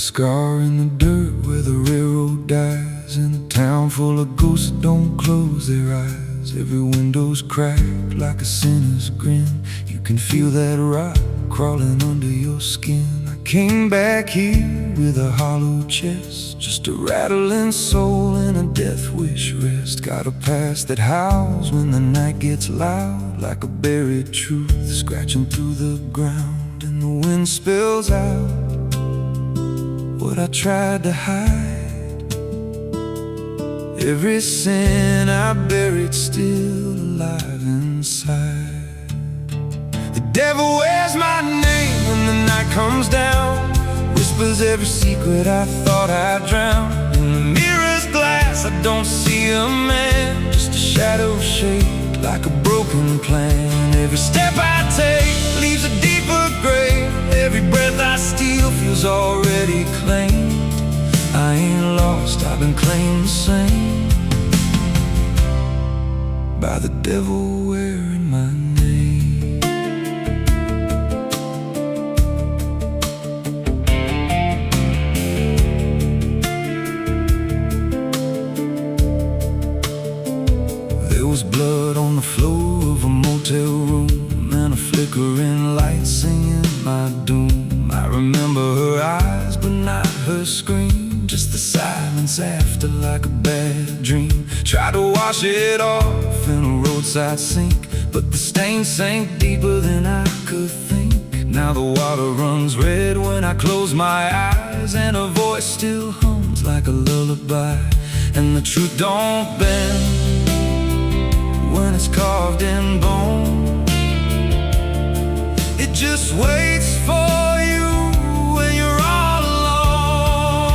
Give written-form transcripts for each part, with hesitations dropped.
scar in the dirt where the railroad dies, in a town full of ghosts that don't close their eyes. Every window's cracked like a sinner's grin. You can feel that rock crawling under your skin. I came back here with a hollow chest, just a rattling soul in a death wish rest. Got a past that howls when the night gets loud, like a buried truth scratching through the ground. And the wind spills out what I tried to hide. Every sin I buried still alive inside. The devil wears my name when the night comes down, whispers every secret I thought I'd drown. In the mirror's glass I don't see a man, just a shadow shaped like a broken plan. Every step I take leaves a deeper grave. Every breath I steal feels already claimed. I ain't lost, I've been claimed the same by the devil wearing my name. There was blood on the floor of a motel room, and a flickering light singing my doom. I remember her eyes but not her scream, just the silence after like a bad dream. Tried to wash it off in a roadside sink, but the stain sank deeper than I could think. Now the water runs red when I close my eyes, and her voice still hums like a lullaby. And the truth don't bend when it's carved in bone. It just waits for you when you're all alone.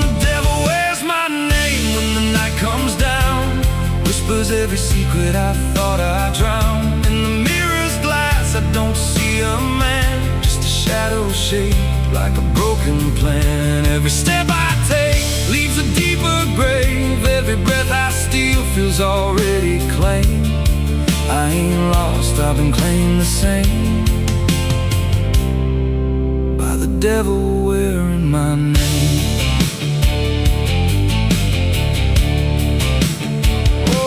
The devil wears my name when the night comes down, whispers every secret I thought I'd drown. In the mirror's glass I don't see a man, just a shadow shaped like a broken plan. Every step I take leaves a deeper grave. Every breath I steal feels already claimed. I ain't lost, I've been claimed the same by the devil wearing my name. Oh,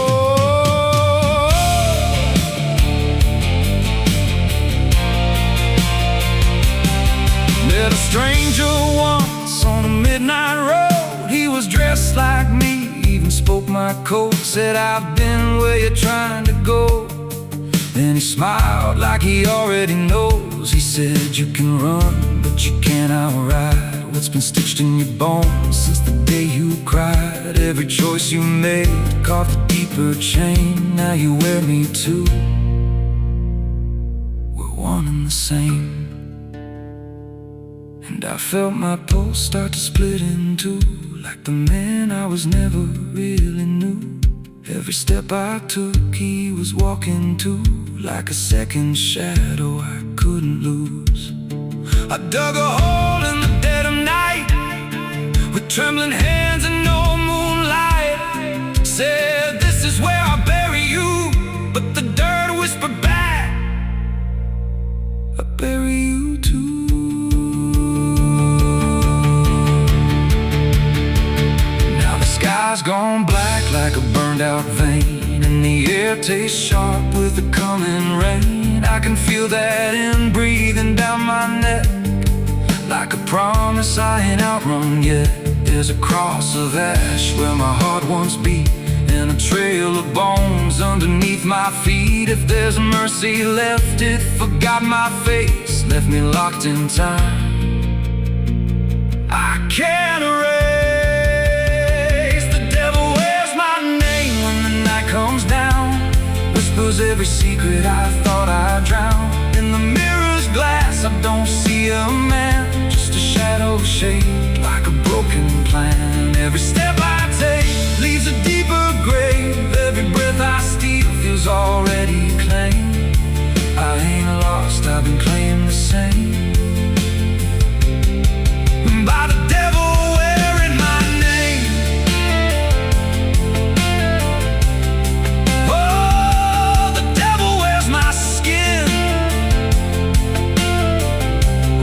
met a stranger once on a midnight road. He was dressed like me, even spoke my code. Said, I've been where you're trying to go. Then he smiled like he already knows. He said, you can run, but you can't outride what's been stitched in your bones since the day you cried. Every choice you made carved a deeper chain. Now you wear me too. We're one and the same. And I felt my pulse start to split in two, like the man I was never really knew. Every step I took he was walking too, like a second shadow I couldn't lose. I dug a hole in the dead of night with trembling hands and no moonlight. Said, this is where I'll bury you, but the dirt whispered back, I'll bury you too. Now the sky's gone black like a burned out vein, and the air tastes sharp with the coming rain. I can feel that in breathing down my neck, like a promise I ain't outrun yet. There's a cross of ash where my heart once beat, and a trail of bones underneath my feet. If there's mercy left, it forgot my face, left me locked in time. I can't erase. The devil wears my name when the night comes down, whispers every secret I thought I'd drown. In the mirror's glass I don't see a man, just a shadow shaped like a broken plan. Every step I take leaves a deeper grave. Every breath I steal feels already claimed. I ain't lost, I've been claimed the same by the devil wearing my name. Oh, the devil wears my skin.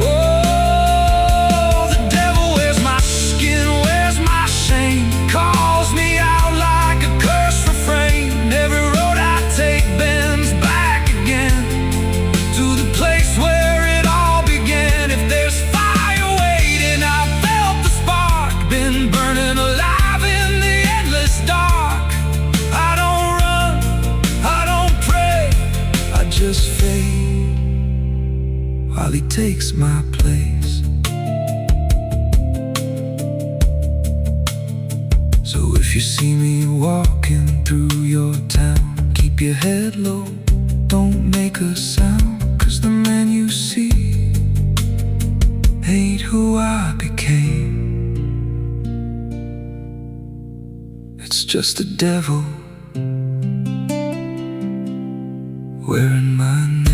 Oh, the devil while he takes my place. So if you see me walking through your town, keep your head low, don't make a sound, 'cause the man you see ain't who I became. It's just the devil wearing my name.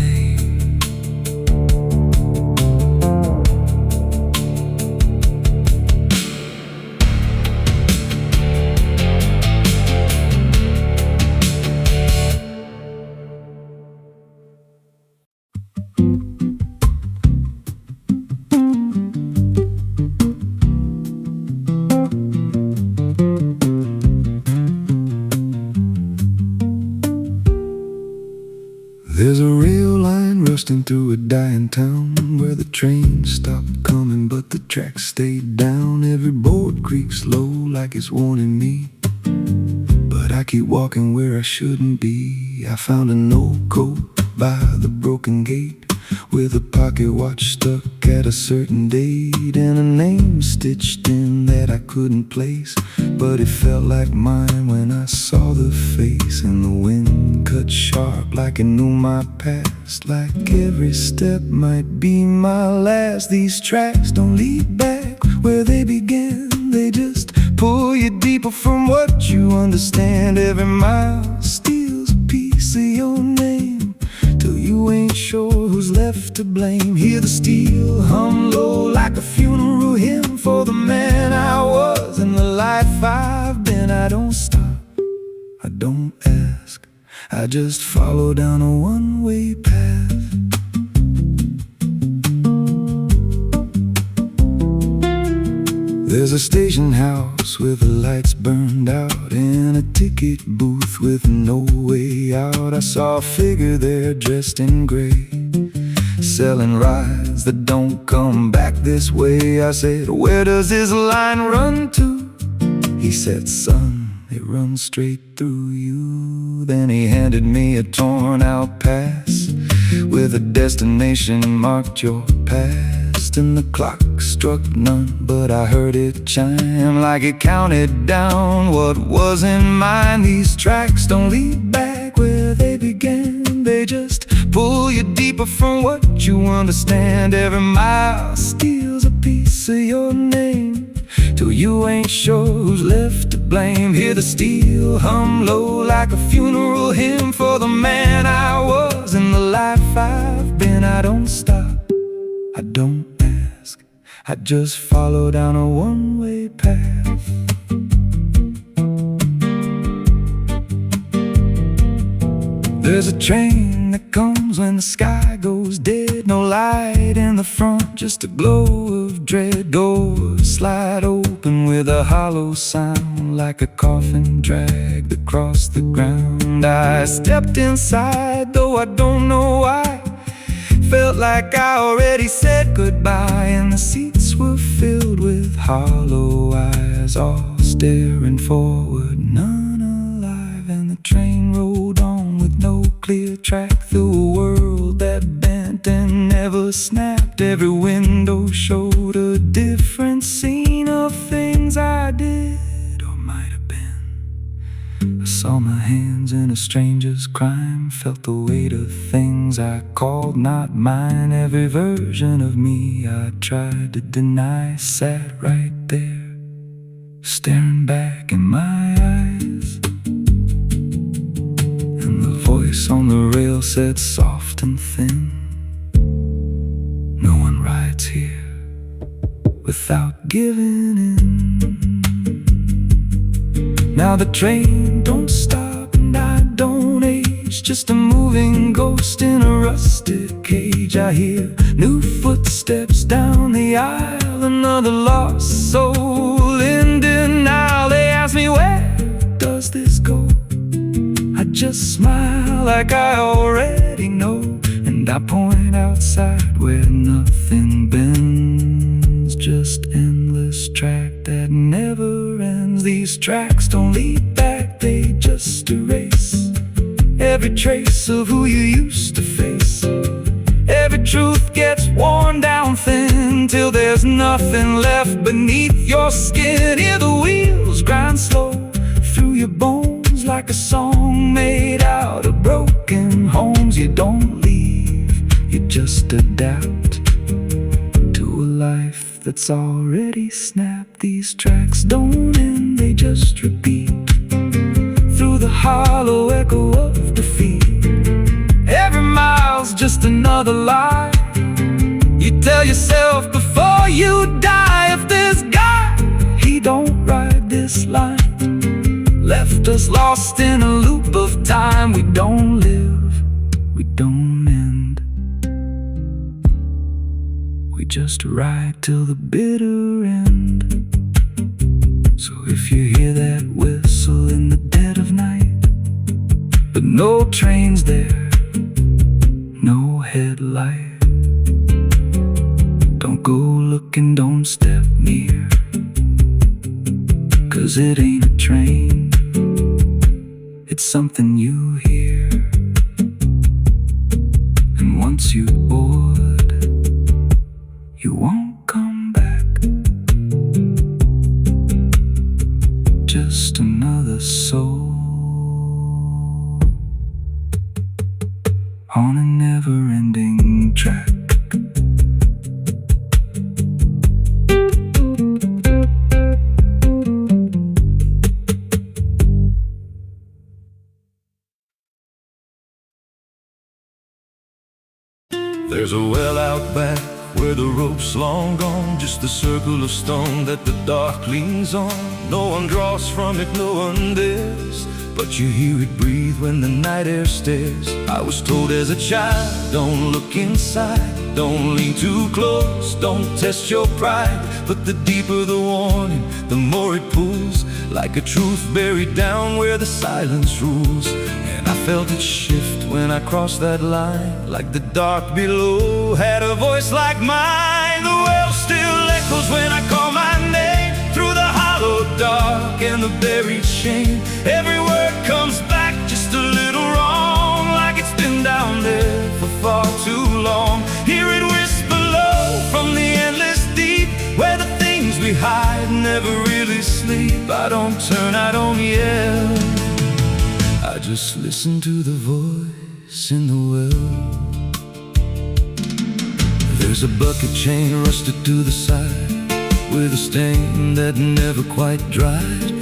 There's a rail line rusting through a dying town, where the trains stopped coming but the tracks stayed down. Every board creaks low like it's warning me, but I keep walking where I shouldn't be. I found an old coat by the broken gate, with a pocket watch stuck at a certain date, and a name stitched in that I couldn't place, but it felt like mine when I saw the face. And the wind cut sharp like it knew my past, like every step might be my last. These tracks don't lead back where they began, they just pull you deeper from what you understand. Every mile steals a piece of your name, till you ain't sure who's left to blame. Hear the steel hum low like a funeral hymn for the man I was and the life I've been. I don't stop, I don't ask, I just follow down a one-way path. There's a station house with the lights burned out, and a ticket booth with no way out. I saw a figure there dressed in gray, selling rides that don't come back this way. I said, where does this line run to? He said, son, it runs straight through you. Then he handed me a torn out pass with a destination marked your past. And the clock struck none, but I heard it chime like it counted down what wasn't mine. These tracks don't lead back where they began, they just pull you deeper from what you understand. Every mile steals a piece of your name, till you ain't sure who's left to blame. Hear the steel hum low like a funeral hymn for the man I was and the life I've been. I don't stop, I don't ask, I just follow down a one-way path. There's a train that comes when the sky goes dead, no light in the front, just a glow of dread. Doors slide open with a hollow sound, like a coffin dragged across the ground. I stepped inside, though I don't know why. Felt like I already said goodbye, and the seats were filled with hollow eyes, all staring forward, none alive. And the train rolled on with no clear track through a world that bent and never snapped. Every window showed a different scene of things I did or might have been. I saw my hands in a stranger's crime, felt the weight of things I called not mine. Every version of me I tried to deny sat right there, staring back in my eyes. And the voice on the rail said soft and thin, no one rides here without giving in. Now the train don't stop and I don't age, just a moving ghost in a rusted cage. I hear new footsteps down the aisle, another lost soul in denial. They ask me, where does this go? I just smile like I already know, and I point outside where nothing bends, just endless track that never ends. These tracks don't lead back, they just erase every trace of who you used to face, every Truth gets worn down thin till there's nothing left beneath your skin. Hear the wheels grind slow through your bones like a song made out of broken homes. You don't leave, you just adapt to a life that's already snapped. These tracks don't end, they just repeat through the hollow echo of defeat. Every mile's just another lie you tell yourself before you die. If this guy, he don't ride this line, left us lost in a loop of time. We don't live, we don't end, we just ride till the bitter end. So if you hear that whistle in the dead of night, but no trains there, no headlight, don't go looking, don't step near, 'cause it ain't a train, it's something you hear. And once you board, you won't come back. Just another soul on a never-ending track. There's a well out back where the rope's long gone, just the circle of stone that the dark leans on. No one draws from it, no one dares, but you hear it breathe when the night air stares. I was told as a child, don't look inside, don't lean too close, don't test your pride. But the deeper the warning, the more it pulls, like a truth buried down where the silence rules. And I felt it shift when I crossed that line, like the dark below had a voice like mine. The well still echoes when I call my name, through the hollow dark and the buried shame. Every word comes back just a little wrong, like it's been down there for far too long. Hear it whisper low from the endless deep, where the things we hide never really sleep. I don't turn, I don't yell, I just listen to the voice in the well. There's a bucket chain rusted to the side, with a stain that never quite dried.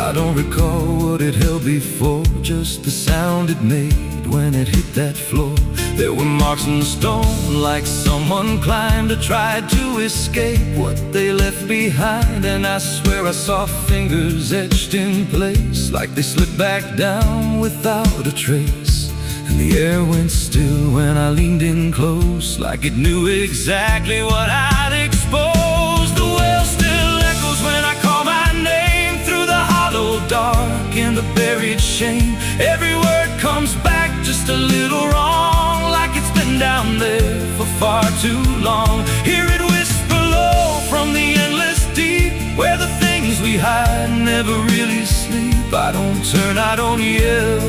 I don't recall what it held before, just the sound it made when it hit that floor. There were marks in the stone, like someone climbed or tried to escape what they left behind. And I swear I saw fingers etched in place, like they slipped back down without a trace. And the air went still when I leaned in close, like it knew exactly what I'd exposed. The well still echoes when I call my name, through the hollow dark and the buried shame. Every word comes back just a little wrong, like it's been down there for far too long. Hear it whisper low from the endless deep, where the things we hide never really sleep. I don't turn, I don't yell,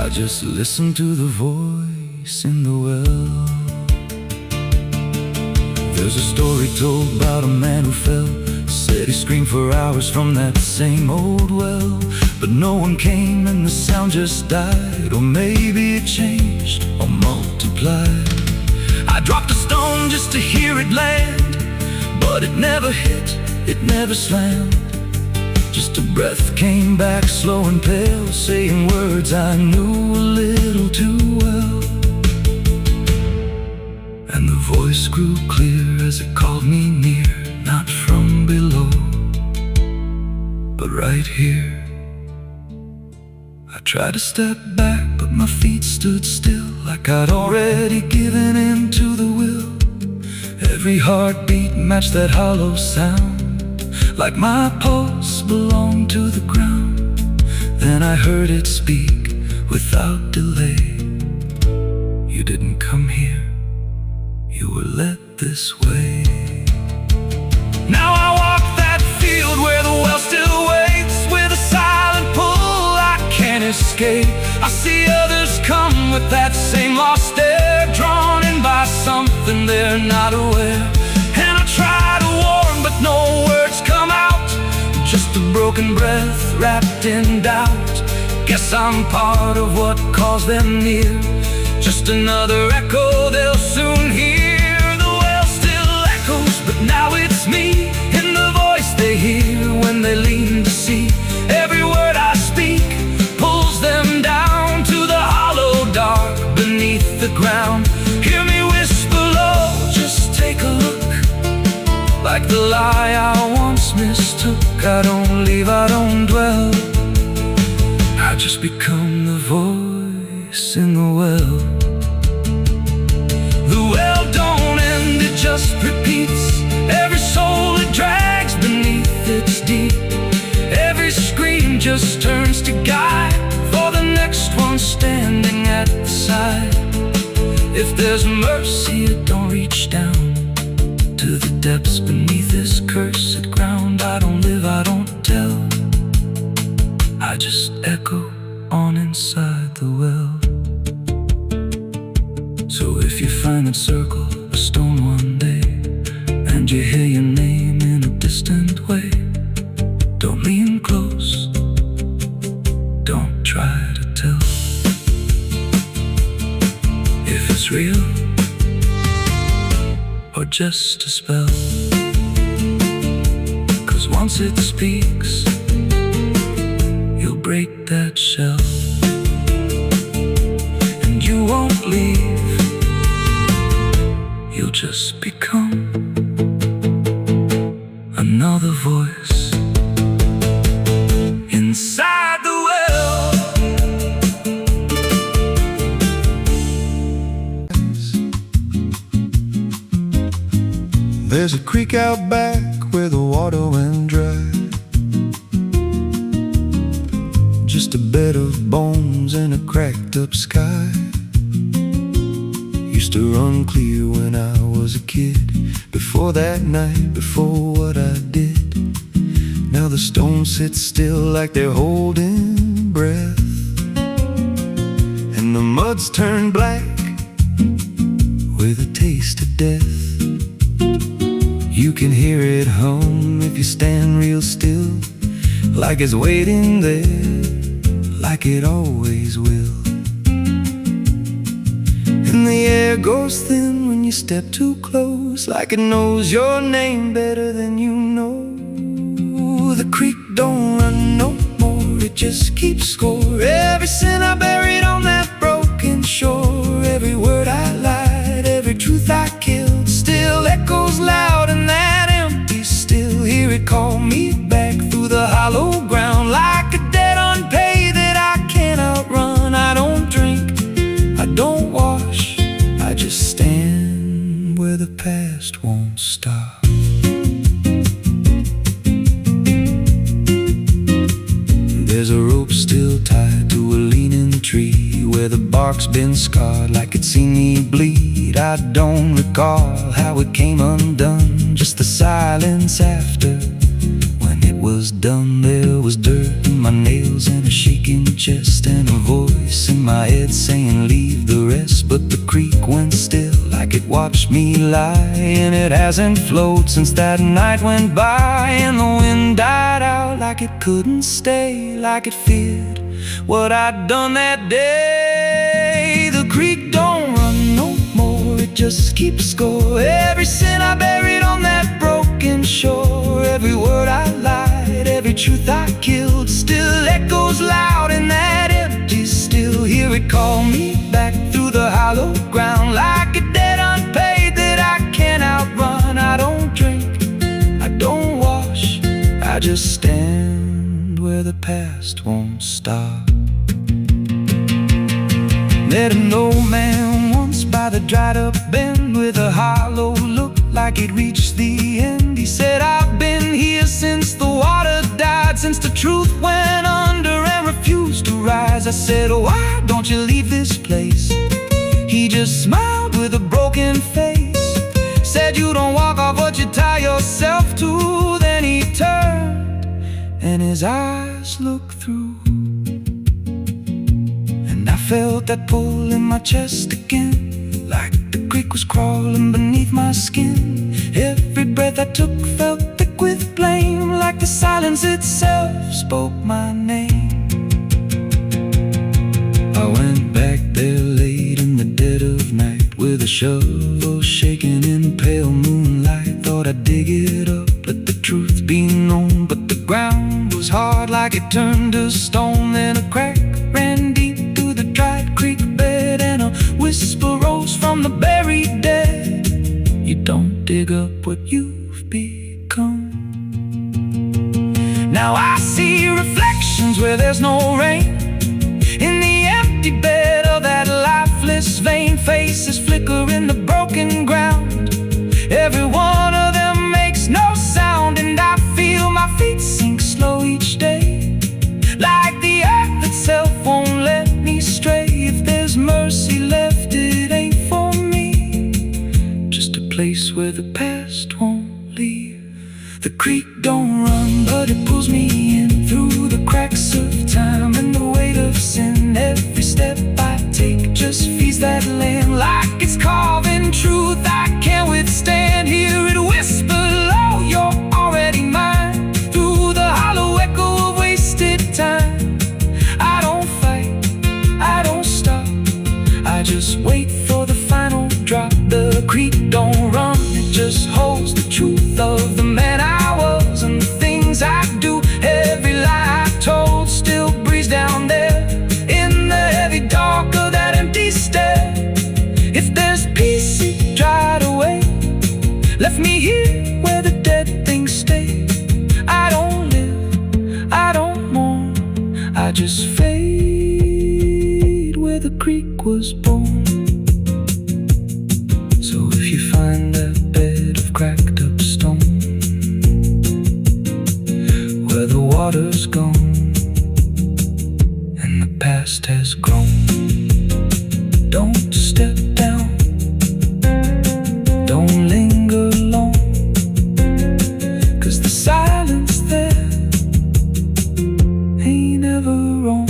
I just listen to the voice in the well. There's a story told about a man who fell, said he screamed for hours from that same old well, but no one came and the sound just died. Or maybe it changed or multiplied. I dropped a stone just to hear it land, but it never hit, it never slammed. Just a breath came back slow and pale, saying words I knew a little too well. And the voice grew clear as it called me near, not from below, but right here. I tried to step back, but my feet stood still, like I'd already given in to the will. Every heartbeat matched that hollow sound, like my pulse belonged to the ground. Then I heard it speak without delay. You didn't come here, you were led this way. Now I walk that field where the well still waits, with a silent pull I can't escape. I see others come with that same lost stare, drawn in something they're not aware. And I try to warn, but no words come out, just a broken breath wrapped in doubt. Guess I'm part of what calls them near, just another echo they'll soon hear. The well still echoes, but now it's me, in the voice they hear when they lean to see. Every word I speak pulls them down to the hollow dark beneath the ground. Hear me whisper low, just take a look, like the lie I once mistook. I don't leave, I don't dwell, I just become the voice in the well. The well don't end, it just repeats. Every soul it drags beneath its deep. Every scream just turns to guide for the next one standing at the side. If there's mercy, it don't reach down to the depths beneath this cursed ground. I don't live, I don't tell, I just echo on inside the well. So if you find that circle of stone one day, and you hear your name in a distant way, don't lean close, don't try to tell if it's real or just a spell. 'Cause once it speaks, you'll break that shell, and you won't leave, you'll just become another voice inside the well. There's a creek out back where the water went dry, just a bed of bones and a cracked up sky. Used to run clear when I was a kid, before that night, before what I did. Now the stones sit still like they're holding breath, and the mud's turned black with a taste of death. You can hear it hum if you stand real still, like it's waiting there, like it always will. And the air goes thin when you step too close, like it knows your name better than you know. The creek don't run no more, it just keeps score. Every sin I buried on that broken shore, every word I lied, every truth I killed, still echoes loud in that empty still. Hear it call me back through the hollow ground, like a debt unpaid that I can't outrun. I don't drink, I don't wash, I just stand where the past won't stop. There's a rope still tied to a leaning tree, where the bark's been scarred like it's seen me bleed. I don't recall how it came undone, just the silence after. When it was done, there was dirt in my nails and a shaking chest, and a voice in my head saying leave the rest. But the creek went still like it watched me lie, and it hasn't flowed since that night went by. And the wind died out like it couldn't stay, like it feared what I'd done that day. The creek don't run no more, it just keeps score. Every sin I buried on that broken shore, every word I lied, every truth I killed, still echoes loud in that empty still. Hear it call me back through the hollow ground, like a debt unpaid that I can't outrun. I don't drink, I don't wash, I just stand where the past won't stop. Met an old man once by the dried up bend, with a hollow look like he'd reached the end. He said, I've been here since the water died, since the truth went under and refused to rise. I said, why don't you leave this place? He just smiled with a broken face, said, you don't walk off what you tie yourself to. Then he turned and his eyes looked through, and I felt that pull in my chest again, like the creek was crawling beneath my skin. Every breath I took felt thick with blame, like the silence itself spoke my name. I went back there late in the dead of night, with a shovel shaking in pale moonlight. Thought I'd dig it up, let the truth be known, but the ground was hard like it turned to stone. Then a crack ran deep through the dried creek bed, and a whisper rose from the buried dead. You don't dig up what you've become. Now I see reflections where there's no rain, in the empty bed of that lifeless vein. Faces flicker in the broken ground, every one of them makes no sound. And I feel my feet sink slow each day, like the earth itself won't let me stray. If there's mercy left, it ain't for me, just a place where the past won't leave. The creek don't run, but it pulls me in through the cracks of time and the weight of sin. Every step I take just feeds that land, like it's carving truth I can't withstand. Hear it whisper low, you're already mine, through the hollow echo of wasted time. I don't fight, I don't stop, I just wait for the final drop. The creek don't run, it just holds the truth of the man I was and the things I do. Every lie I told still breathes down there, in the heavy dark of that empty stare. If there's peace, it dried away, left me here where the dead things stay. I don't live, I don't mourn, I just fade where the creek was born. So if you find that bed of cracked up stone, where the water's gone and the past has grown, don't step down, don't linger long, 'cause the silence there ain't ever wrong.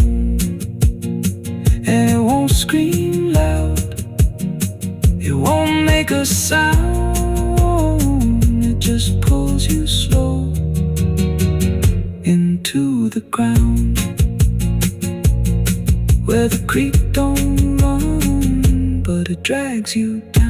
And it won't scream loud, it won't make a sound, it just pulls you slow into the ground, where the creek don't run, but it drags you down.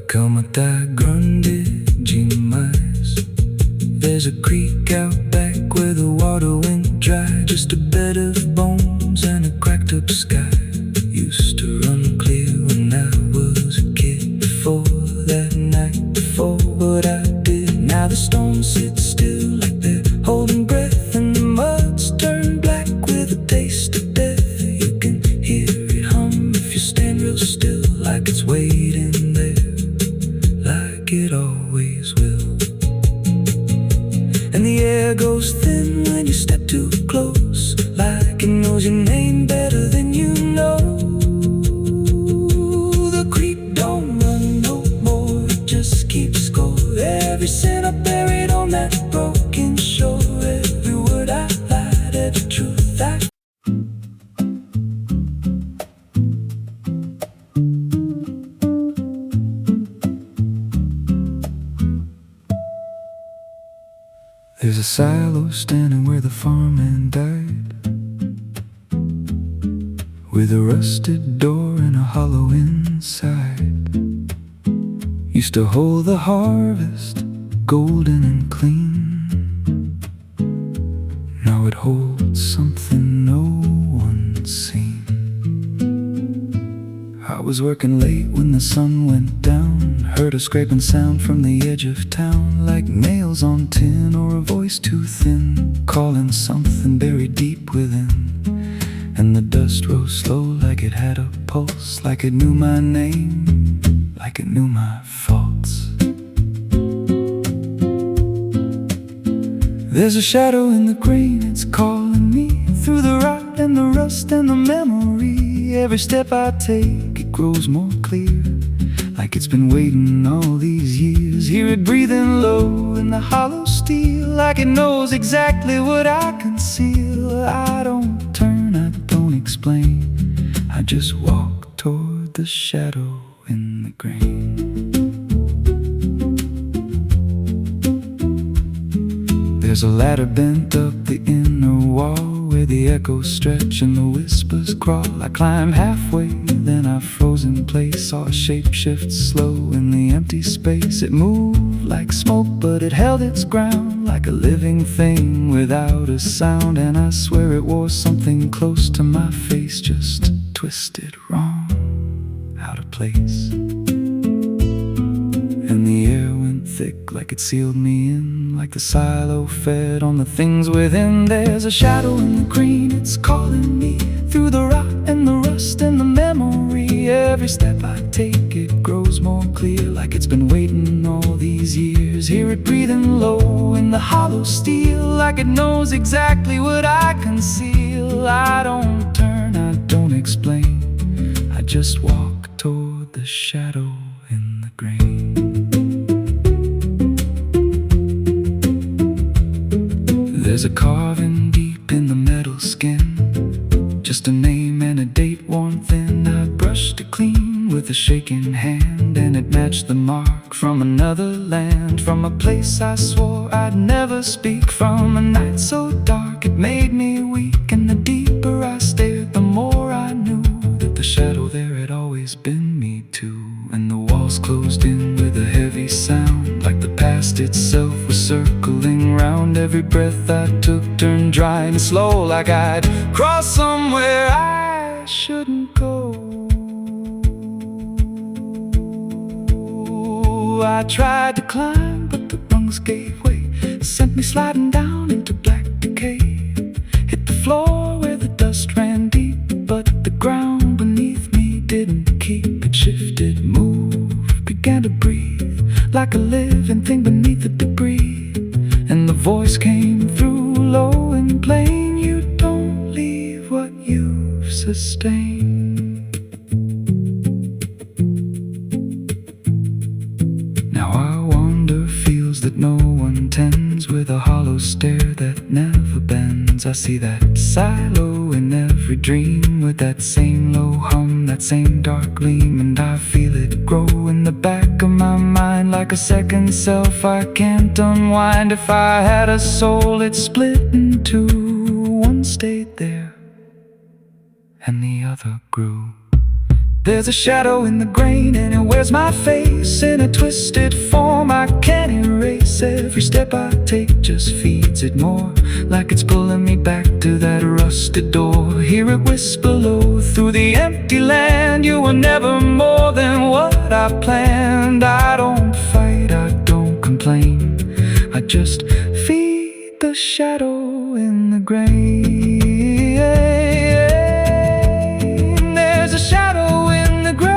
Como tá grande demais. There's a creek out back where the water went dry, just a bed of bones and a cracked up sky. Used to run clear when I was a kid, before that night before what I did. Now the stones sit still like they're holding breath, and the mud's turned black with a taste of death. You can hear it hum if you stand real still, like it's waiting there, like it always will. And the air goes thin when you step too close, like it knows your name better than you know. The creek don't run no more, it just keeps score. Every sin I buried on that broken shore, every word I lied, every truth I... There's a silo standing where the farmhand died, with a rusted door and a hollow inside. used to hold the harvest golden and clean. Now it holds something no one's seen. I was working late when the sun went down, heard a scraping sound from the edge of town, like nails on tin or a voice too thin, calling something buried deep within. And the dust rose slow like it had a pulse, like it knew my name, like it knew my faults. There's a shadow in the grain, it's calling me through the rot and the rust and the memory. Every step I take, it grows more clear, like it's been waiting all these years. Hear it breathing low in the hollow steel, like it knows exactly what I conceal. I don't turn, I don't explain, I just walk toward the shadow in the grain. There's a ladder bent up the inner wall, where the echoes stretch and the whispers crawl. I climb halfway, then I froze in place, saw a shape shift slow in the empty space. It moved like smoke, but it held its ground, like a living thing without a sound. And I swear it wore something close to my face, just twisted wrong, out of place. And the air went thick, like it sealed me in, like the silo fed on the things within. There's a shadow in the green, it's calling me through the rot and the rust and the memory. Every step I take, it grows more clear, like it's been waiting all these years. Hear it breathing low in the hollow steel, like it knows exactly what I conceal. I don't turn, I don't explain, I just walk toward the shadow in the grain. There's a carving deep in the metal skin, just a name and a date worn thin. I brushed it clean with a shaking hand, and it matched the mark from another land, from a place I swore I'd never speak, from a night so dark it made me weak. And the deeper I stared, the more I knew that the shadow there had always been me too. And the walls closed in with a heavy sound, like the past itself was circling round. Every breath I took turned dry and slow, like I'd crossed somewhere I shouldn't go. I tried to climb, but the rungs gave way, sent me sliding down into black decay. Hit the floor where the dust ran deep, but the ground beneath me didn't keep. It shifted, moved, began to breathe, like a living thing beneath the debris. And the voice came through low and plain, you don't leave what you've sustained. Now I wander fields that no one tends, with a hollow stare that never bends. I see that silo in every dream, with that same low hum, that same dark gleam. And I feel it grow in the back of my mind, like a second self I can't unwind. If I had a soul, it split in two. One stayed there and the other grew. There's a shadow in the grain, and it wears my face in a twisted form I can't erase. Every step I take just feeds it more, like it's pulling me back to that rusted door. Hear it whisper low through the empty land, you were never more than what I planned. I don't fight, I don't complain, I just feed the shadow in the grain. There's a shadow in the grain,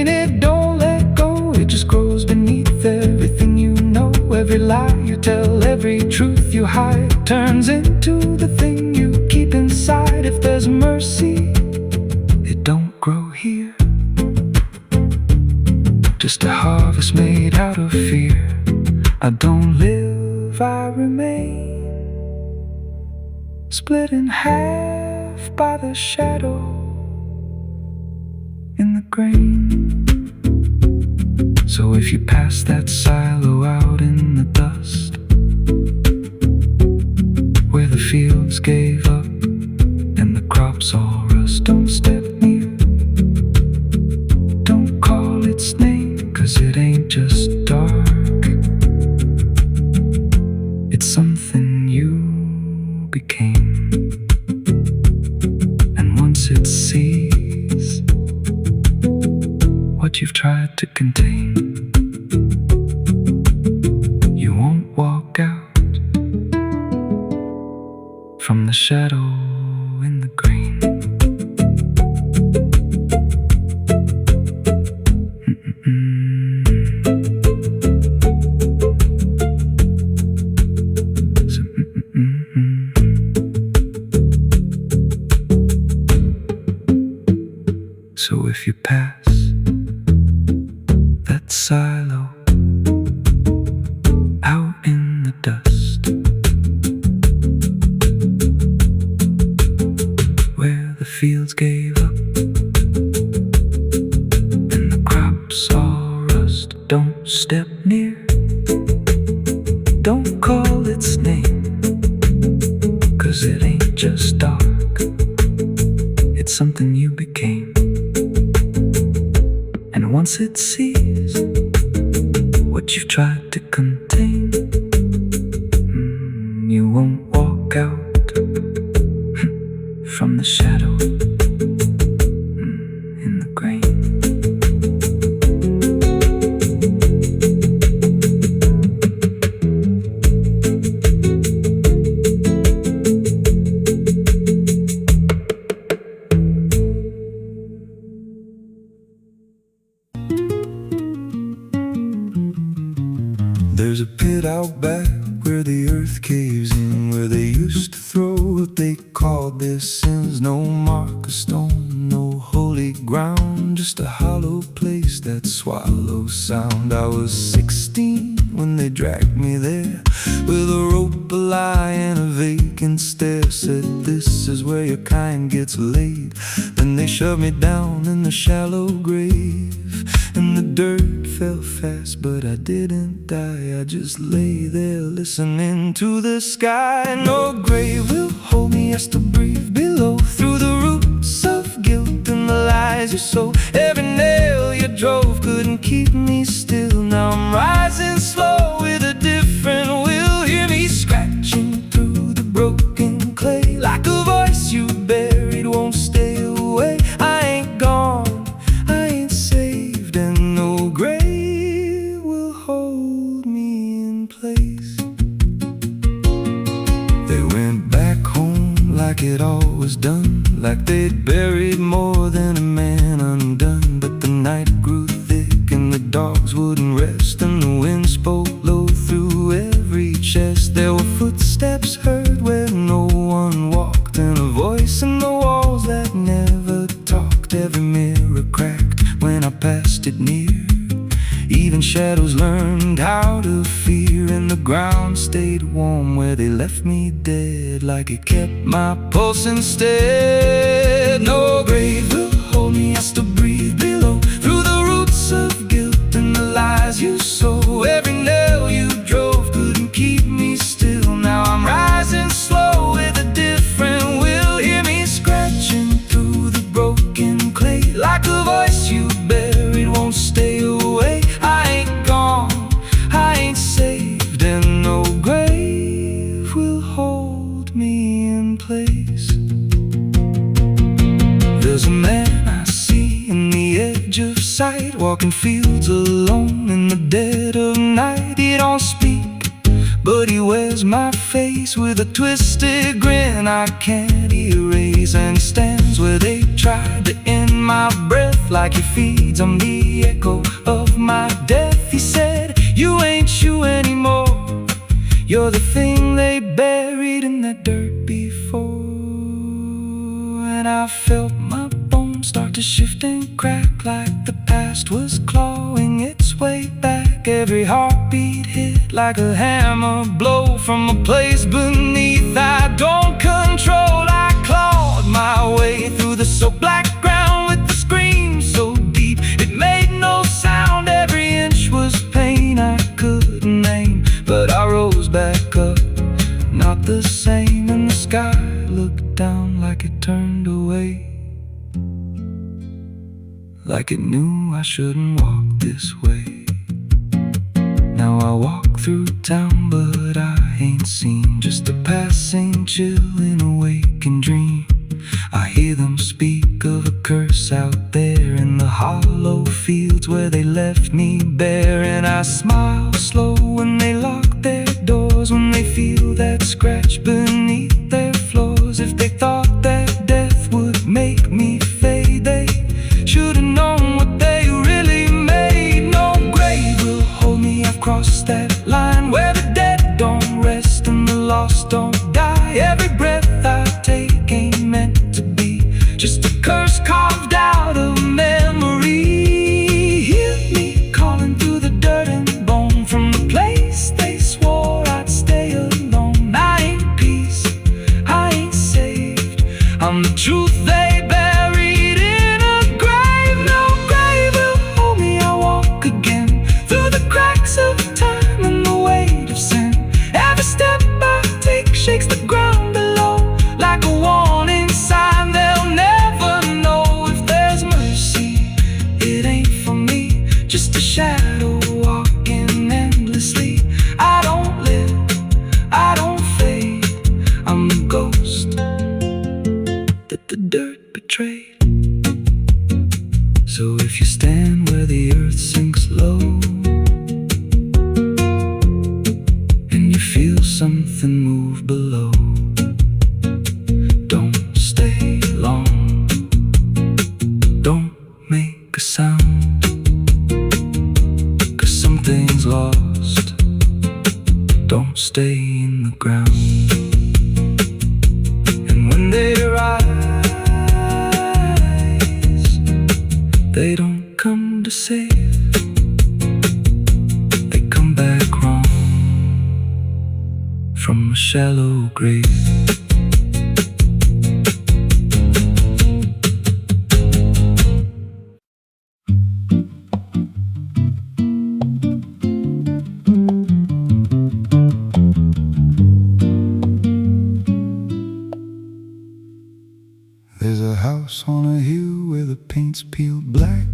it don't let go, it just grows beneath everything you know. Every lie you tell, every truth you hide, turns into the thing you keep inside. If there's mercy, it don't grow here, just a harvest made out of fear. I don't live, I remain, split in half by the shadow in the grain. So if you pass that silo out in the dust, where the fields gave up and the crops all rust, don't step near, became. And once it sees what you've tried to contain, you won't walk out from the shadow in the grain. So if you pass that silo out in the dust, where the fields gave up and the crops all rust, don't step near, don't call its name, 'cause it ain't just dark, it's something you became. And once it sees what you've tried to contain, you won't walk out from the shadow in the grain. There's a pit out back where the earth caves in, where they used to throw what they called their sins. No mark of stone, no holy ground, just a hollow place that swallows sound. I was 16 when they dragged me there, with a rope, a lie, and a vacant stare. Said, this is where your kind gets laid. Then they shoved me down in the shallow grave, and the dirt fell fast, but I didn't die. I just lay there listening to the sky. No grave will hold me, I still breathe below, through the roots of guilt and the lies you sow. Every nail you drove couldn't keep me still. Now I'm rising slow with a different will. Hear me scratching through the broken clay, like a voice you buried won't stay away. I ain't gone, I ain't saved, and no grave will hold me in place. They went back home like it all was done, like they'd buried more than a man undone. But the night grew thick and the dogs wouldn't rest, and the wind spoke low through every chest. There were footsteps heard where no one walked, and a voice in the walls that never talked. Every mirror cracked when I passed it near, even shadows learned how to fear. And the ground stayed warm where they left me dead, like it kept my pulse instead. No grave will hold me, I still breathe below, through the roots of guilt and the lies you sow. Every nail you drove couldn't keep me still. Now I'm rising slow with a different will. Hear me scratching through the broken clay, like a voice you buried won't stay away. I ain't gone, I ain't saved, and no grave will hold me in place. There's a man I see in the edge of sight, walking fields alone in the dead of night. He don't speak, but he wears my face with a twisted grin I can't erase. And he stands where they tried to end my breath, like he feeds on the echo of my death. He said, you ain't you anymore, you're the thing they buried in that dirt before. And I felt my bones start to shift and crack, like the past was clawing its way back. Every heartbeat hit like a hammer blow from a place beneath I don't control. I clawed my way through the soap black ground with the scream so deep it made no sound. Every inch was pain I couldn't name, but I rose back up, not the same. And the sky looked down like it turned away, like it knew I shouldn't walk this way. Now I walk walk through town, but I ain't seen just a passing chill in a waking dream. I hear them speak of a curse out there in the hollow fields where they left me bare. And I smile slow when they lock their doors, when they feel that scratch beneath their floors. If they thought that death would make me fade, they should've known what they really made. No grave will hold me, I've crossed that line where the dead don't rest and the lost don't die. Every breath I take ain't meant to be just a curse carved out of memory. Hear me calling through the dirt and bone from the place they swore I'd stay alone. I ain't peace, I ain't saved, I'm the truth they buried in a grave. No grave will hold me, I walk again through the cracks of time and the weight of sin. Every step I take shakes the ground below like a warning sign. They'll never know if there's mercy. It ain't for me, just a shadow walking endlessly. I don't live, I don't fade, I'm the ghost that the dirt betrayed. So if you stand where the earth sinks low and you feel something move below, don't stay long, don't make a sound, 'cause something's lost. Don't stay in the ground. And when they rise, they don't come to save, they come back wrong from a shallow grave. There's a house on a hill where the paint's peeled black,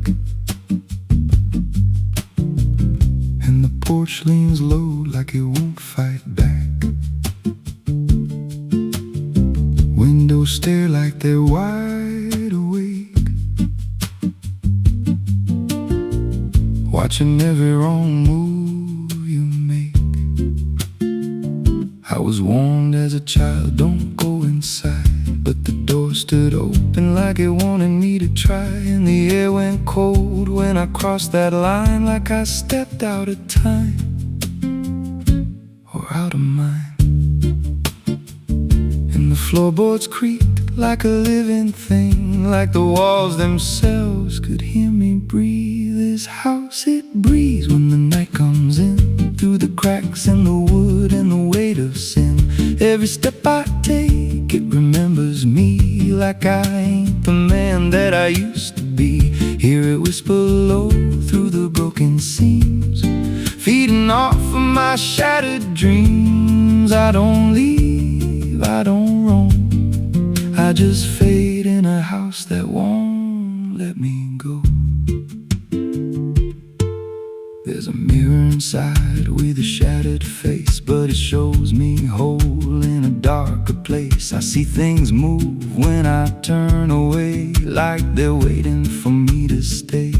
and the porch leans low like it won't fight back. Windows stare like they're wide awake, watching every wrong move you make. I was warned as a child, don't go inside, but the door stood open like it wanted me to try. And the air went cold when I crossed that line, like I stepped out of time or out of mind. And the floorboards creaked like a living thing, like the walls themselves could hear me breathe. This house, it breathes when the night comes in, through the cracks in the wood and the weight of sin. Every step I take, it remembers me, like I ain't the man that I used to be. Hear it whisper low through the broken seams, feeding off of my shattered dreams. I don't leave, I don't roam, I just fade in a house that won't let me go. There's a mirror inside with a shattered face, but it shows me whole in a darker place. I see things move when I turn away, like they're waiting for me to stay.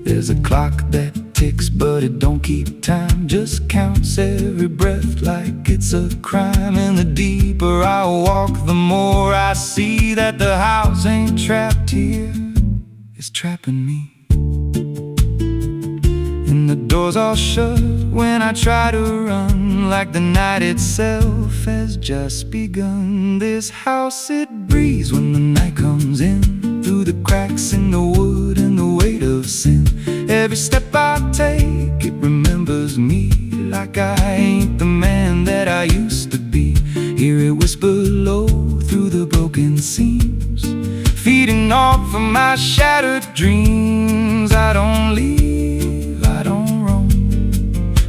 There's a clock that ticks, but it don't keep time, just counts every breath like it's a crime. And the deeper I walk, the more I see that the house ain't trapped here, it's trapping me. And the doors all shut when I try to run, like the night itself has just begun. This house, it breathes when the night comes in, through the cracks in the wood and the weight of sin. Every step I take, it remembers me, like I ain't the man that I used to be. Hear it whisper low through the broken seams, feeding off of my shattered dreams. I don't leave, I don't roam,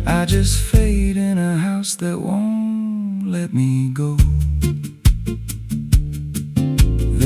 I just fade in a house that won't let me go.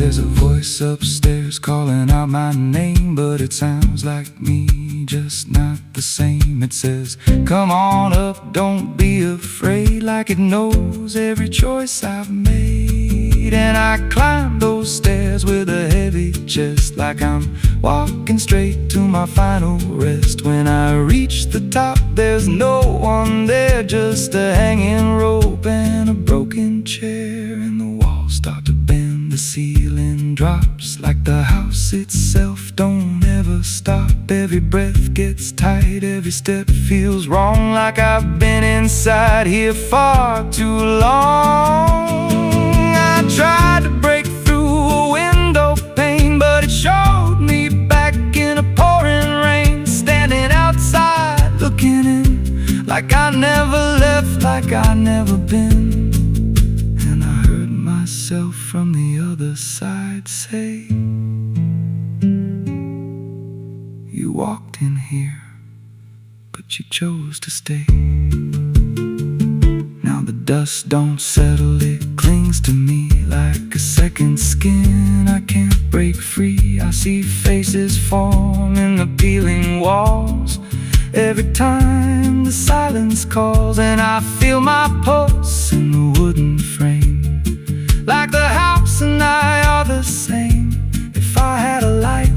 There's a voice upstairs calling out my name, but it sounds like me, just not the same. It says, come on up, don't be afraid, like it knows every choice I've made. And I climb those stairs with a heavy chest, like I'm walking straight to my final rest. When I reach the top, there's no one there, just a hanging rope and a broken chair. And the walls start to bend, the ceiling drops, like the house itself don't ever stop. Every breath gets tight, every step feels wrong, like I've been inside here far too long. I tried to break through a window pane, but it showed me back in a pouring rain. Standing outside, looking in, like I never left, like I never been. And I heard myself from the other side say, you walked in here, but you chose to stay. Now the dust don't settle, it clings to me like a second skin. I can't break free. I see faces form in the peeling walls every time the silence calls. And I feel my pulse in the wooden frame, like the house and I are the same. If I had a life,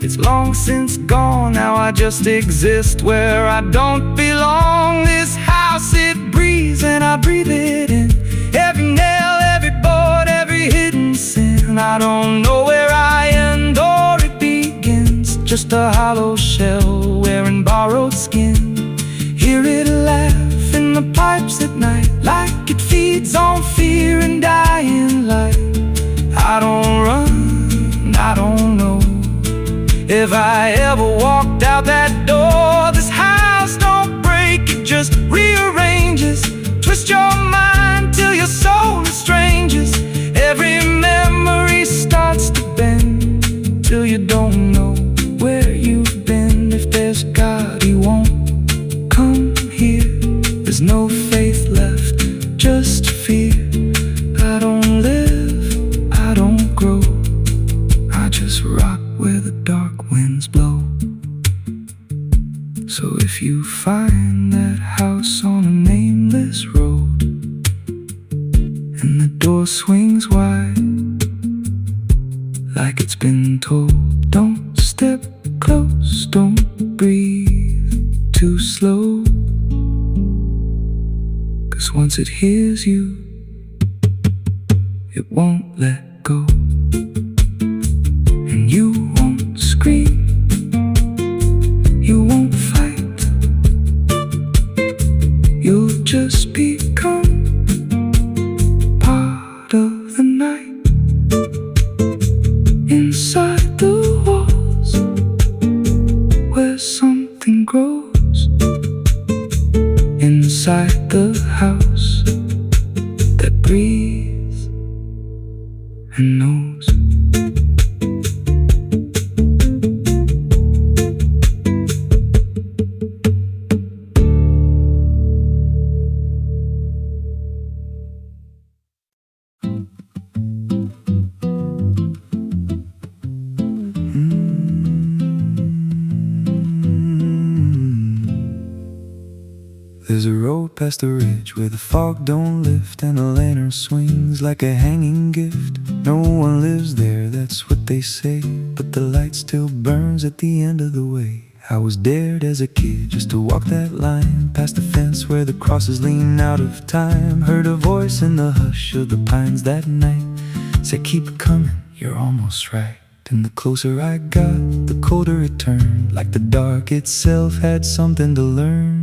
it's long since gone. Now I just exist where I don't belong. This house, it breathes and I breathe it in. Every nail, every board, every hidden sin. I don't know where I end or it begins, just a hollow shell wearing borrowed skin. Hear it laugh in the pipes at night, like it feeds on fear and dying light. I don't run, I don't know if I ever walked out that door. This house don't break, it just rearranges. Twist your mind till your soul estranges. Every memory starts to bend, till you don't know where you've been. If there's God, He won't come here. There's no faith left, just fear. I don't live, I don't grow, I just rock where the dark winds blow. So if you find that house on a nameless road, and the door swings wide, like it's been told, don't step close, don't breathe too slow. 'Cause once it hears you, it won't let go. And you won't scream, you won't fight, you'll just become part of the night. Inside the walls, where something grows. Inside the house that breathes and knows. There's a road past the ridge where the fog don't lift, and the lantern swings like a hanging gift. No one lives there, that's what they say, but the light still burns at the end of the way. I was dared as a kid just to walk that line, past the fence where the crosses lean out of time. Heard a voice in the hush of the pines that night, said keep coming, you're almost right. And the closer I got, the colder it turned, like the dark itself had something to learn.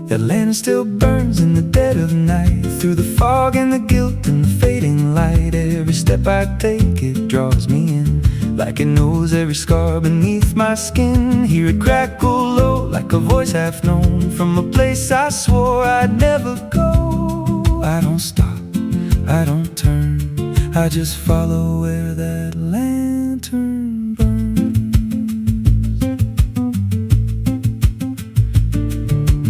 That lantern still burns in the dead of night, through the fog and the guilt and the fading light. Every step I take, it draws me in, like it knows every scar beneath my skin. Hear it crackle low, like a voice half known, from a place I swore I'd never go. I don't stop, I don't turn, I just follow where that lantern burns.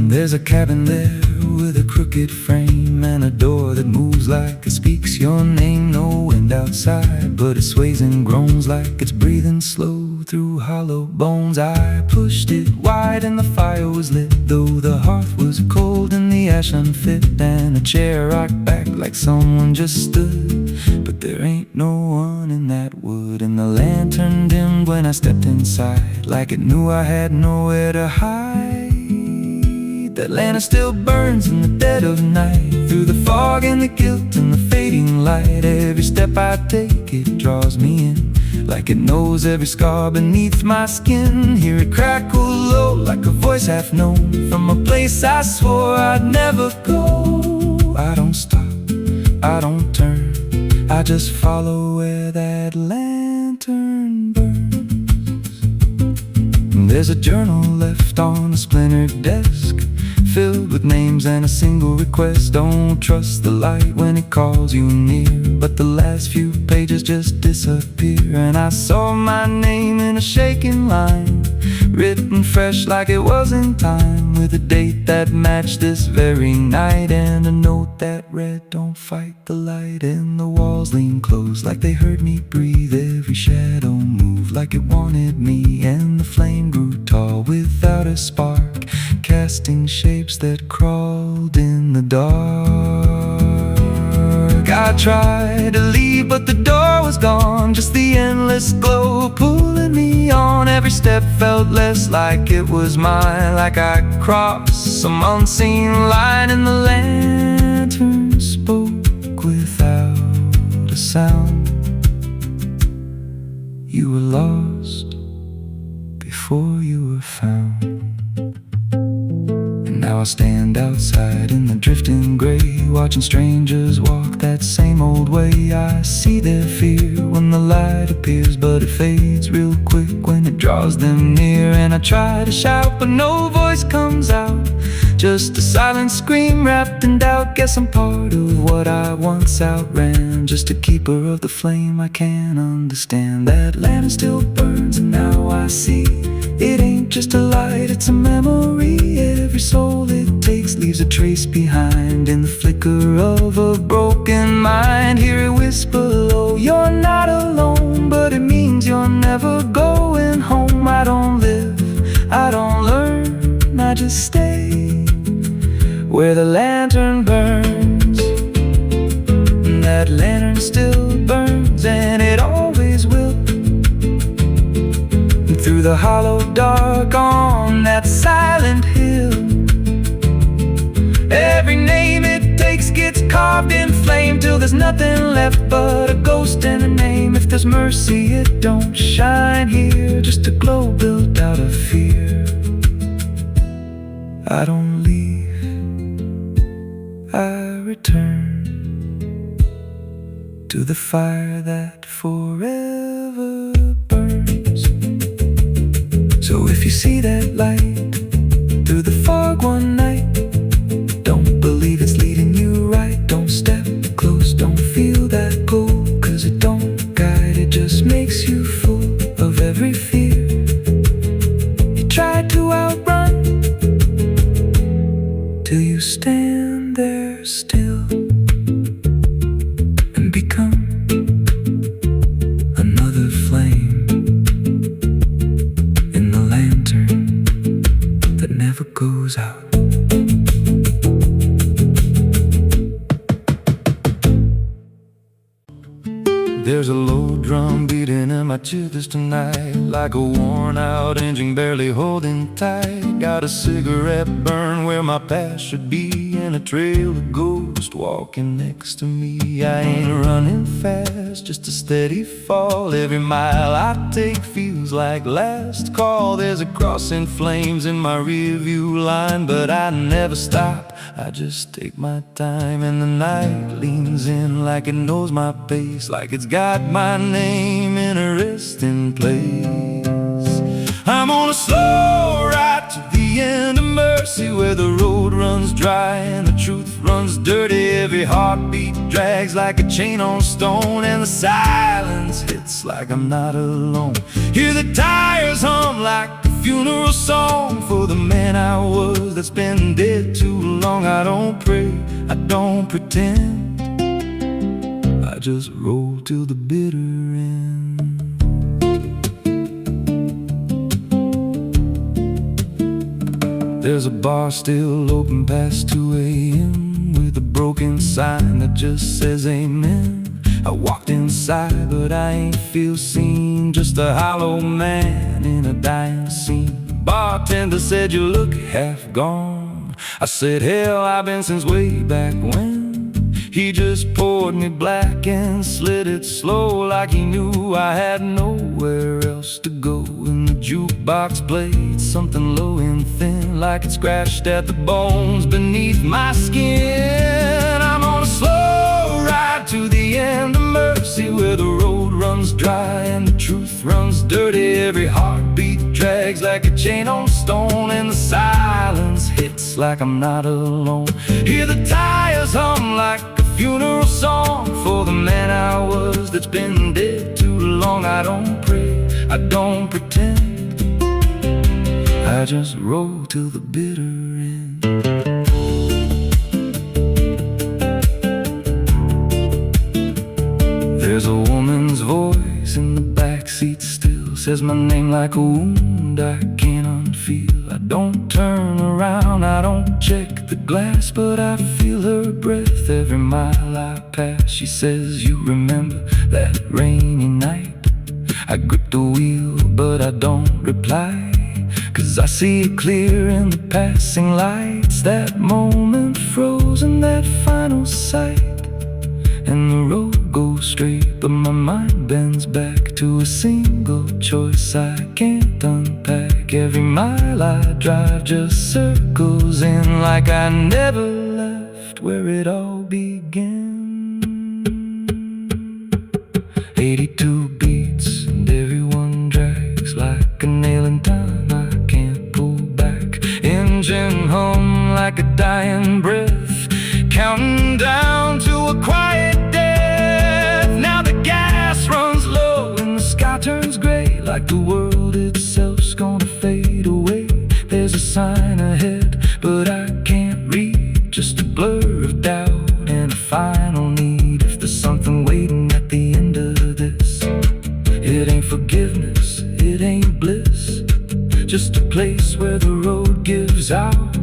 There's a cabin there with a crooked frame, and a door that moves like it speaks your name. No wind out outside, but it sways and groans like it's breathing slow through hollow bones. I pushed it wide and the fire was lit, though the hearth was cold and the ash unfit, and a chair rocked back like someone just stood. But there ain't no one in that wood, and the lantern dimmed when I stepped inside, like it knew I had nowhere to hide. That lantern still burns in the dead of night, through the fog and the guilt and the fading light. Every step I take, it draws me in, like it knows every scar beneath my skin. Hear it crackle low, like a voice half known, from a place I swore I'd never go. I don't stop, I don't turn, I just follow where that lantern burns. There's a journal left on a splintered desk, filled with names and a single request. Don't trust the light when it calls you near, but the last few pages just disappear. And I saw my name in a shaking line, written fresh like it was in time, with a date that matched this very night, and a note that read, don't fight the light. And the walls leaned close like they heard me breathe, every shadow moved like it wanted me, and the flame grew tall without a spark, casting shapes that crawled in the dark. I tried to leave, but the door was gone, just the endless glow pulling me on. Every step felt less like it was mine, like I crossed some unseen line, and the lantern spoke without a sound. You were lost before you were found. Now I stand outside in the drifting gray, watching strangers walk that same old way. I see their fear when the light appears, but it fades real quick when it draws them near. And I try to shout, but no voice comes out, just a silent scream wrapped in doubt. Guess I'm part of what I once outran, just a keeper of the flame I can't understand. That lantern still burns, and now I see it ain't just a light, it's a memory. Every soul it takes leaves a trace behind, in the flicker of a broken mind. Hear it whisper low, you're not alone, but it means you're never going home. I don't live, I don't learn, I just stay where the lantern burns. And that lantern still burns, and it always will, through the hollow dark on that silent hill. Every name it takes gets carved in flame, till there's nothing left but a ghost and a name. If there's mercy, it don't shine here, just a glow built out of fear. I don't leave, I return to the fire that forever burns. So if you see that light through the fog one night, don't believe it's leading you right. Don't step close, don't feel that pull, 'cause it don't guide, it just makes you full of every fear you tried to outrun, till you stand there still and become another flame in the lantern that never goes out. There's a low drum beating in my chest tonight, like a worn out engine barely holding tight. Got a cigarette burn where my past should be, and a trail of ghosts walking next to me. I ain't running fast, just a steady fall. Every mile I take feels like last call. There's a cross in flames in my rearview line, but I never stop, I just take my time. And the night leans in like it knows my pace, like it's got my name in a resting place. I'm on a slow ride to the end of mercy, where the road runs dry and the truth runs dirty. Every heartbeat drags like a chain on stone, and the silence hits like I'm not alone. Hear the tires hum like a funeral song for the man I was that's been dead too long. I don't pray, I don't pretend, I I just roll till the bitter end. There's a bar still open past 2 a.m. with a broken sign that just says amen. I walked inside but I ain't feel seen, just a hollow man in a dying scene. Bartender said you look half gone. I said hell, I've been since way back when. He just poured me black and slid it slow, like he knew I had nowhere else to go. And the jukebox played something low and thin, like it scratched at the bones beneath my skin. I'm on a slow ride to the end of mercy, where the road runs dry and the truth runs dirty. Every heartbeat drags like a chain on stone, and the silence hits like I'm not alone. Hear the tires hum like a funeral song for the man I was that's been dead too long. I don't pray, I don't pretend, I just roll till the bitter end. There's a woman's voice in the backseat still, says my name like a wound I can't unfeel. I don't turn around, I don't check the glass, but I feel her breath every mile I pass. She says, you remember that rainy night? I grip the wheel but I don't reply, 'cause I see it clear in the passing lights. That moment frozen, that final sight, and the road goes straight, but my mind bends back to a single choice I can't unpack. Every mile I drive just circles in, like I never left where it all began. 82 beats and everyone drags like a nail in time I can't pull back. Engine hum like a dying breath, counting down to a quiet death. Now the gas runs low and the sky turns gray, like the world itself's gonna fade away. There's a sign ahead but I can't read, just a blur of doubt and a final need. If there's something waiting at the end of this, it ain't forgiveness, it ain't bliss, just a place where the road gives out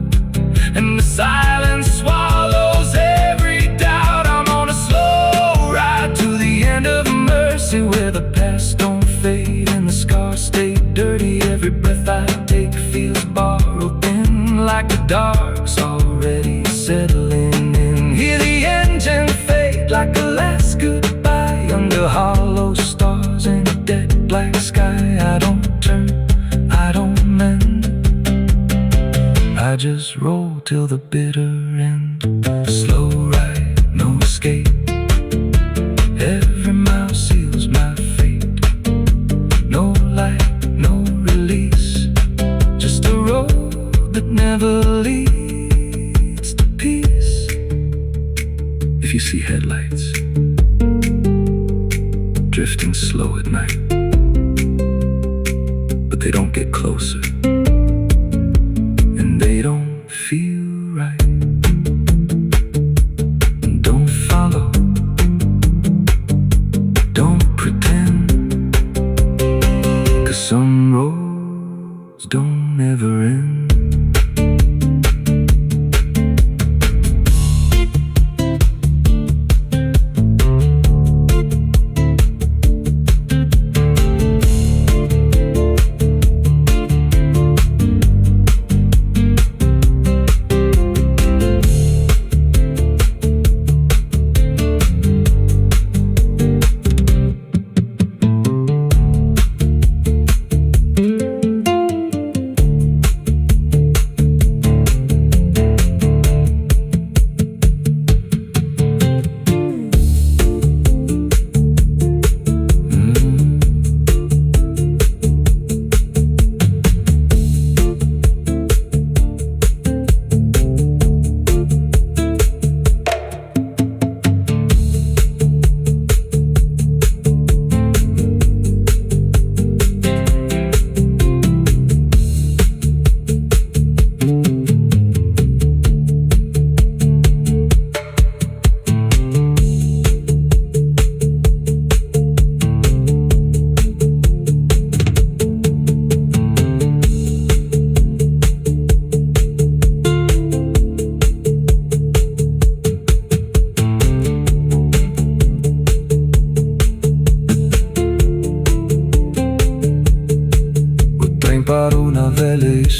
and the silence swallows every doubt. I'm on a slow ride to the end of mercy, where the past don't fade and the scars stay dirty. Every breath I take feels borrowed in, like the dark's already settling in. Hear the engine fade like a last goodbye under hollow stars in a dead black sky. I don't turn, I don't mend, I just roll till the bitter end. Slow ride, no escape, every mile seals my fate. No light, no release, just a road that never leads to peace. If you see headlights drifting slow at night, but they don't get closer, they don't feel right. Don't follow, don't pretend, 'cause some roads don't ever end.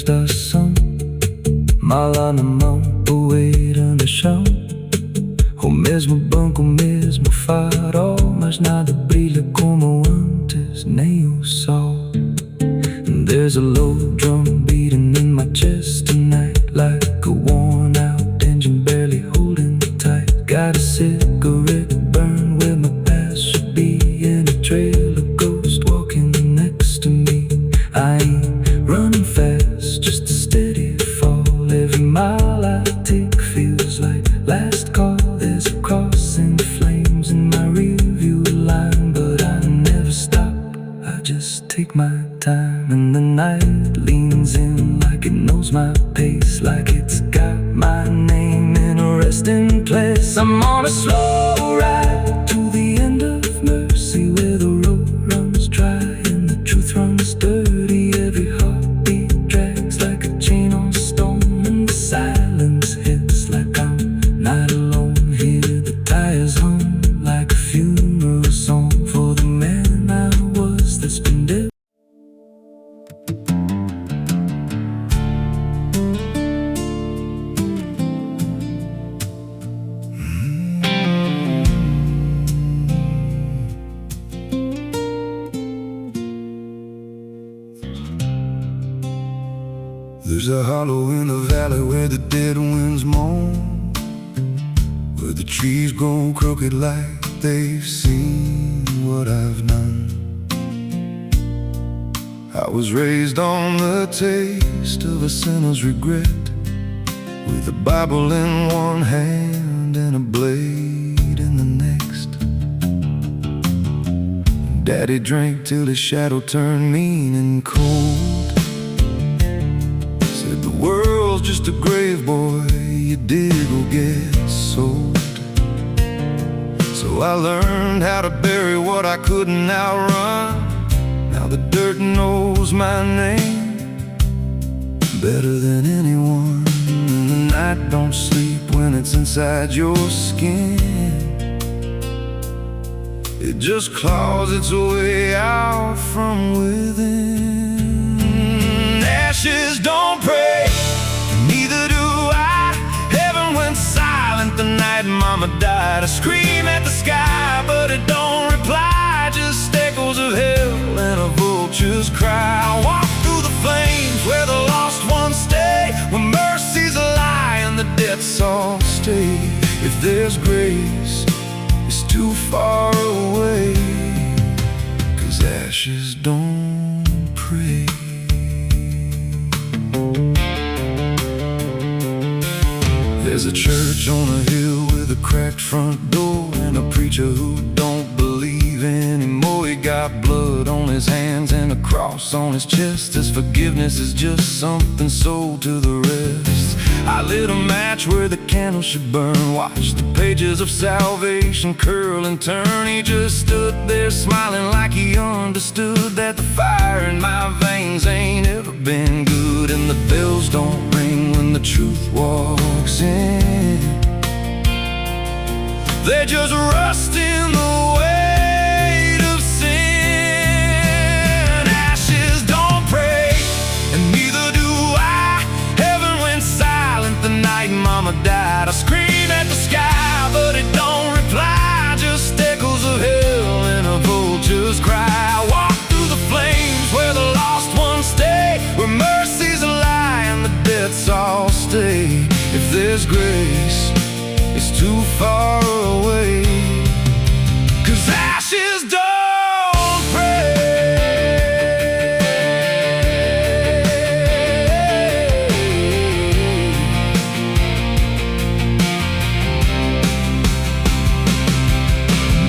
estação, mala na mão, poeira no chão. O mesmo banco, o mesmo farol, mas nada brilha como antes, nem o sol. There's a low drum beating in my chest tonight, like a worn out engine barely holding tight. Got a cigarette burn where my past should be, and a trail of ghosts walking next to me. I ain't running fast, just a steady fall. Every mile I take feels like last call. There's a cross in flames in my rearview line, but I never stop, I just take my time. And the night leans in like it knows my pace, like it's got my name in a resting place. I'm on a slow ride to the end of mercy, where the road runs dry and the truth runs dirty. Every heartbeat drags like a chain on stone, and the silence hits like I'm not alone here. The tires hum like a funeral song for the man I was that's been dead. There's a hollow in the valley where the dead winds moan, where the trees go crooked like they've seen what I've done. I was raised on the taste of a sinner's regret, with a Bible in one hand and a blade in the next. Daddy drank till his shadow turned mean and cold. Said the world's just a grave, boy, you dig or get sold. So I learned how to bury what I couldn't outrun. Now the dirt knows my name better than anyone. And the night don't sleep when it's inside your skin. It just claws its way out from within. Ashes don't pray, neither do I. Heaven went silent the night Mama died. I scream at the sky, but it don't reply. Just echoes of hell and a vulture's cry. I walk through the flames where the lost ones stay, where mercy's a lie and the death's all stay. If there's grace, it's too far away, 'cause ashes don't pray. There's a church on a hill with a cracked front door, and a preacher who don't believe anymore. He got blood on his hands and a cross on his chest. His forgiveness is just something sold to the rest. I lit a match where the candle should burn, watched the pages of salvation curl and turn. He just stood there smiling like he understood that the fire in my veins ain't ever been good. And the bells don't ring when the truth walks in, they just rust in the weight of sin. Ashes don't pray, and neither do I. Heaven went silent the night Mama died. I scream at the sky, but it don't reply. Just echoes of hell and a vulture's cry. I walk through the flames where the lost ones stay, where mercy's a lie and the death's all stay. If there's grace, it's too far away, 'cause ashes don't pray.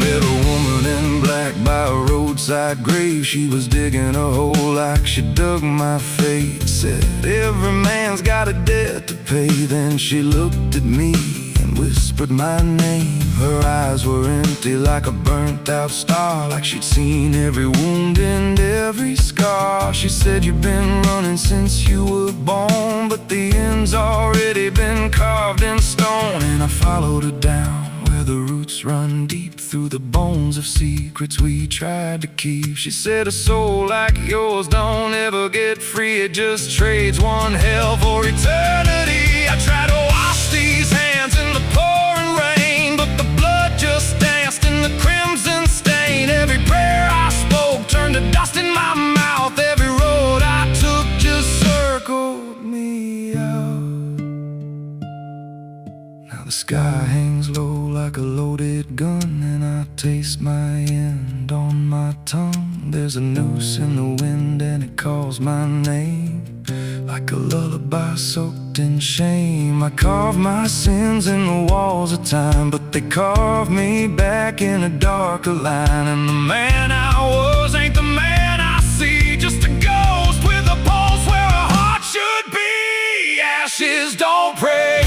Met a woman in black by a roadside grave. She was digging a hole like she dug my fate. Said every man's got a debt to pay. Then she looked at me and whispered my name. Her eyes were empty like a burnt out star, like she'd seen every wound and every scar. She said, you've been running since you were born, but the end's already been carved in stone. And I followed her down where the roots run deep through the bones of secrets we tried to keep. She said a soul like yours don't ever get free, it just trades one hell for eternity. I tried to wash these hands in the pouring rain, but the blood just danced in the crimson stain. Every prayer I spoke turned to dust in my mouth. Every road I took just circled me out. Now the sky hangs low like a loaded gun, and I taste my end on my tongue. There's a noose in the wind and it calls my name, like a lullaby soaked in shame. I carve my sins in the walls of time, but they carve me back in a darker line. And the man I was ain't the man I see, just a ghost with a pulse where a heart should be. Ashes don't pray,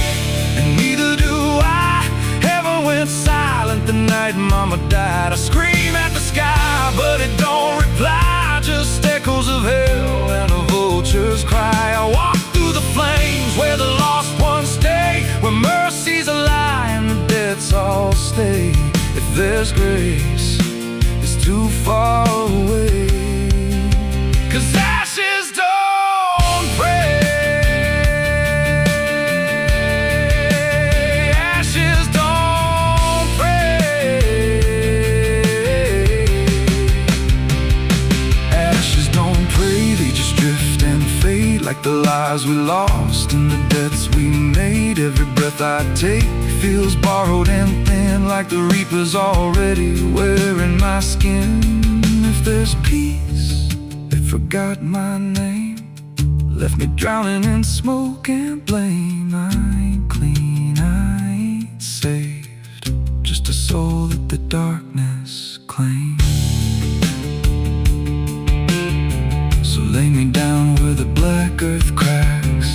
and neither do I. Heaven went silent the night Mama died. I scream at the sky, but it don't reply, just echoes of hell and a vulture's cry. I walk through the flames where the lost ones stay, where mercy's a lie and the dead's all stay. If there's grace, it's too far away, 'cause ashes don't pray. Ashes don't pray. Ashes don't pray, they just drift and fade, like the lives we lost and the deaths we made. Every breath I take feels borrowed and thin, like the reaper's already wearing my skin. If there's peace, they forgot my name, left me drowning in smoke and blame. I ain't clean, I ain't saved, just a soul that the darkness claims. So lay me down where the black earth cracks,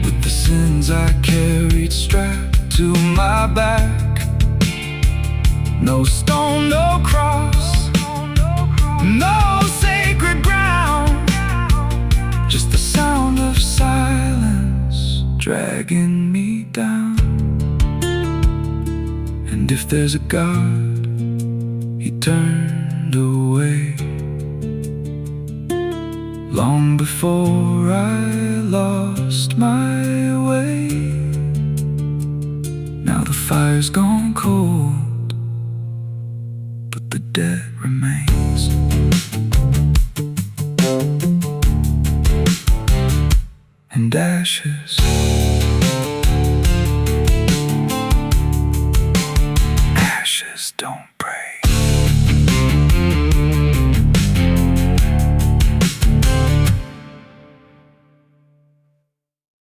with the sins I carried strapped to my back. No stone, no cross, no sacred ground, just the sound of silence dragging me down. And if there's a God, He turned away long before I lost my way. Now the fire's gone cold, but the debt remains. And ashes